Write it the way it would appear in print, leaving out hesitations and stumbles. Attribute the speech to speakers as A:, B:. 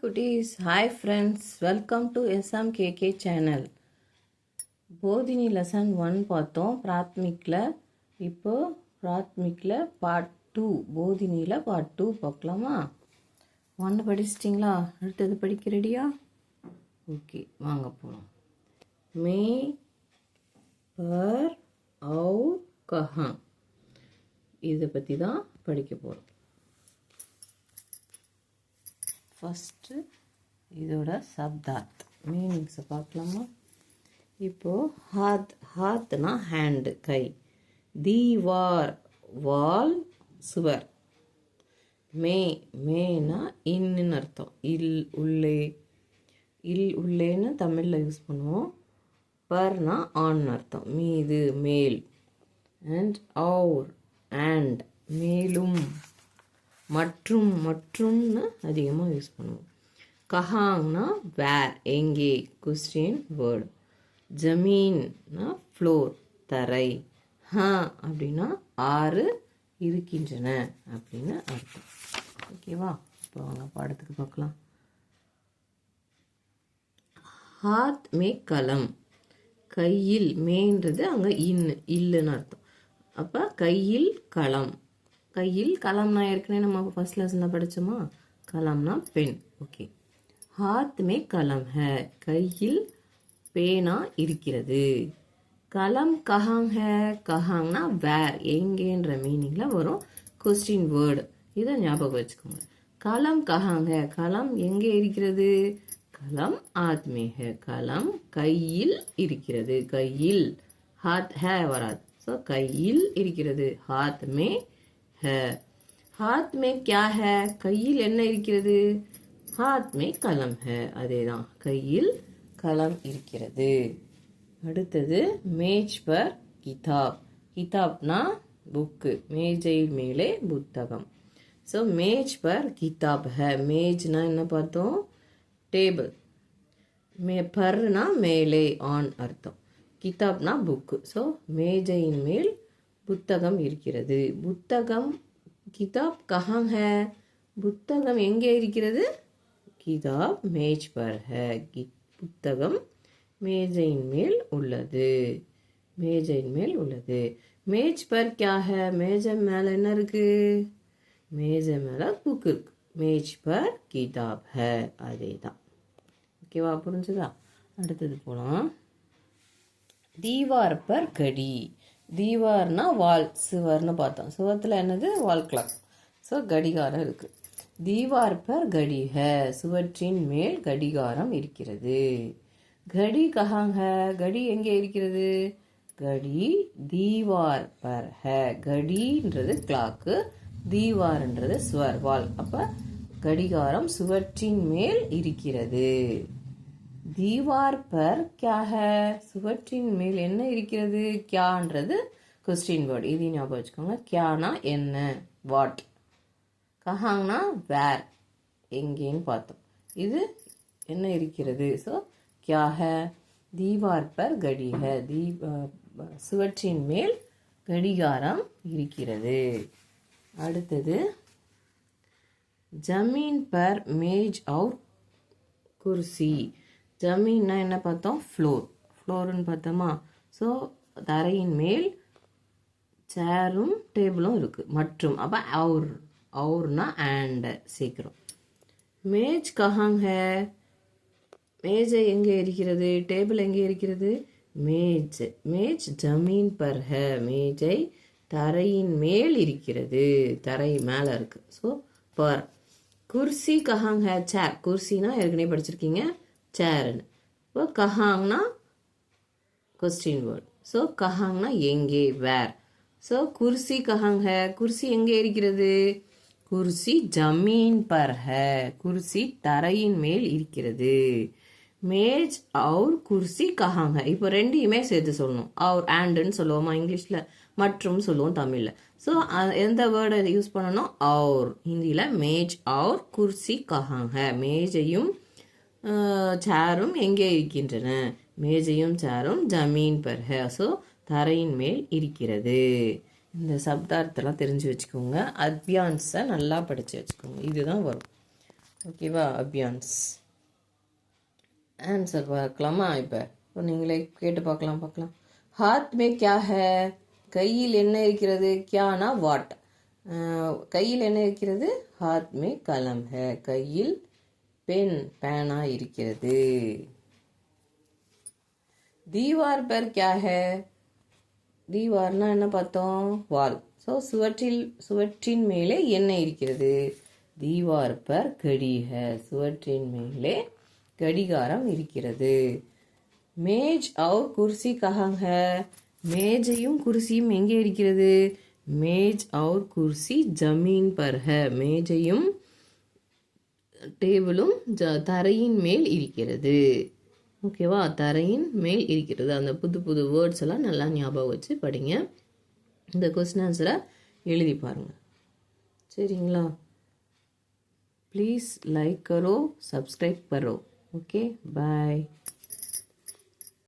A: குட்டீஸ், hi friends, welcome to SMKK channel. Bodhini lesson 1 பார்த்தோம் பிராத்மிக்கில். இப்போது பிராத்மிக்கில் பார்ட் 2, போதினியில் பார்ட் 2 பார்க்கலாமா? 1 படிச்சிட்டிங்களா? அடுத்தது படிக்க ரெடியா? ஓகே, வாங்க போகலாம். மே பர் और कहाँ இதை பற்றி தான் படிக்க போகிறோம். ஃபஸ்ட்டு இதோட சப்தார்த் மீனிங்ஸை பார்க்கலாமா? இப்போது ஹாத்னா ஹேண்டு, கை. தீவார் வால், சுவர். மேனா இன்னுன்னு அர்த்தம், உள்ளே. உள்ளேன்னு தமிழில் யூஸ் பண்ணுவோம். பர்னா ஆண் அர்த்தம், மீது, மேல். அண்ட் அண்ட் மேலும், மற்றும்னு அதிகமாக யூஸ் பண்ணுவோம். கஹாங்னா வேர், எங்கே, கொஸ்டின் வேர்டு. ஜமீன்னா ஃப்ளோர், தரை. அப்படின்னா ஆறு இருக்கின்றன அப்படின்னு அர்த்தம். ஓகேவா? இப்போ அவங்க பாடத்துக்கு பார்க்கலாம். ஹாத் மே கலம், கையில். மேன்றது அங்கே இல்லுன்னு அர்த்தம். அப்போ கையில் களம். கையில் கலம்னா ஏற்கனவே நம்ம ஃபர்ஸ்ட் லெசனில் படித்தோமா? கலம்னா பென். ஓகே. ஹாத் மே கலம் ஹே, கையில் பேனா இருக்கிறது. கலம் கஹாங் ஹே, கஹாங்னா வேர், எங்கேன்ற மீனிங்கில் வரும் கொஸ்டின் வேர்டு. இதை ஞாபகம் வச்சுக்கோங்க. கலம் கஹாங் ஹே, கலம் எங்கே இருக்கிறது? கலம் ஆத்மே ஹே, கலம் கையில் இருக்கிறது. கையில், ஹாத் ஹே வராது. ஸோ கையில் இருக்கிறது. ஹாத் மே है. हाथ में क्या है? கையில் என்ன இருக்கிறது? हाथ में कलम है. அதேதான், கையில் கலம் இருக்கிறது. அடுத்தது மேஜ் பர் கிதாப். கிதாப்னா புக்கு, மேஜை மேலே புத்தகம். ஸோ மேஜ் பர் கிதாப் है. மேஜ்னா என்ன பார்த்தோம்? டேபிள். பர்னா மேலே, ஆன் அர்த்தம். கிதாப்னா புக்கு. ஸோ மேஜையின் மேல் புத்தகம் இருக்கிறது. புத்தகம், கிதாப் கஹாங் ஹே, புத்தகம் எங்கே இருக்கிறது? கிதாப் மேஜ் பர் ஹே, புத்தகம் மேஜையின் மேல் உள்ளது. மேஜையின் மேல் உள்ளது. மேஜ் பர் கியா ஹே, மேஜை மேலே என்ன இருக்கு? மேஜை மேலே புக் இருக்கு. மேஜ் பர் கிதாப் ஹே, அதே தான். ஓகேவா? புரிஞ்சுதா? அடுத்தது போகலாம். தீவார் பர் கடி. தீவார்னா வால், சுவர்னு பார்த்தோம். சுவத்தில் என்னது? Wall clock. ஸோ கடிகாரம் இருக்கு. தீவார் பர் கடி ஹே, சுவற்றின் மேல் கடிகாரம் இருக்கிறது. கடி கஹாங் ஹே, கடி எங்கே இருக்கிறது? கடி தீவார் பர் ஹே. கடின்றது கிளாக்கு, தீவார்ன்றது சுவர், வால். அப்போ கடிகாரம் சுவற்றின் மேல் இருக்கிறது. தீவார் பர் கியா ஹே, சுவற்றின் மேல் என்ன இருக்கிறது? கியான்றது கொஸ்டின் வேர்டு, இதையும் ஞாபகம் வச்சுக்கோங்க. கியானா என்ன, வாட். கஹாங்னா வேர், எங்கேன்னு பார்த்தோம். இது என்ன இருக்கிறது? ஸோ கியா ஹே, தீவார் பர் கடி ஹே, சுவற்றின் மேல் கடிகாரம் இருக்கிறது. அடுத்தது ஜமீன் பர் மேஜ் और குர்சி. ஜமீன்னா என்ன பார்த்தோம்? ஃப்ளோர். ஃப்ளோர்னு பார்த்தோமா? ஸோ தரையின் மேல் சேரும் டேபிளும் இருக்குது. மற்றும், அப்போ அவுர்னா அண்ட் சீக்கிரம். மேஜ் கஹாங் ஹே, மேஜை எங்கே இருக்கிறது? டேபிள் எங்கே இருக்கிறது? மேஜ் ஜமீன் பர் ஹே, மேஜை தரையின் மேல் இருக்கிறது. தரை மேலே இருக்கு. So per. குர்சி கஹாங் ஹே, சேர். குர்சினா ஏற்கனவே படிச்சிருக்கீங்க, சேர்னு. இப்போ கஹாங்னா கொஸ்டின் வேர்ட். ஸோ கஹாங்னா எங்கே, வேர். ஸோ குர்சி கஹாங் ஹே, குர்சி எங்கே இருக்கிறது? குர்சி ஜமீன் பர் ஹே, குர்சி தரையின் மேல் இருக்கிறது. மேஜ் और குர்சி கஹாங் ஹே. இப்போ ரெண்டையுமே சேர்த்து சொல்லணும். और ஆண்டுன்னு சொல்லுவோமா இங்கிலீஷில், மற்றும் சொல்லுவோம் தமிழில். ஸோ எந்த வேர்டை யூஸ் பண்ணணும்? और. ஹிந்தியில் மேஜ் और குர்சி கஹாங் ஹே, மேஜையும் சேரும் எங்கே இருக்கின்றன? மேஜையும் சேரும் ஜமீன் பர் ஹே, ஸோ தரையின் மேல் இருக்கிறது. இந்த சப்தார்த்தெல்லாம் தெரிஞ்சு வச்சுக்கோங்க. அத்யான்ஸை நல்லா படித்து வச்சுக்கோங்க. இதுதான் வரும். ஓகேவா? அபியான்ஸ். ஆன்சர் பார்க்கலாமா? இப்போ நீங்களே கேட்டு பார்க்கலாம். ஹாத் மே கியா ஹே? கையில் என்ன இருக்கிறது? கியானா வாட்? கையில் என்ன இருக்கிறது? ஹாத் மே கலம் ஹே. கையில் பேனா இருக்கிறது. தீவார் பர் கியா ஹே? தீவார்னா என்ன பார்த்தோம்? வால். ஸோ சுவற்றின் மேலே என்ன இருக்கிறது? தீவார் பர் கடி ஹே. சுவற்றின் மேலே கடிகாரம் இருக்கிறது. மேஜ் அவுர் குர்சி கஹாங் ஹே? மேஜையும் குர்சியும் எங்கே இருக்கிறது? மேஜ் அவுர் குர்சி ஜமீன் பர் ஹே. மேஜையும் டேபிளும் தரையின் மேல் இருக்கிறது. ஓகேவா? தரையின் மேல் இருக்கிறது. அந்த புது வேர்ட்ஸ் எல்லாம் நல்லா ஞாபகம் வச்சு படிங்க. இந்த கொஸ்டின் ஆன்சரை எழுதி பாருங்க. சரிங்களா? ப்ளீஸ் லைக் करो, सब्सक्राइब करो. Okay, bye.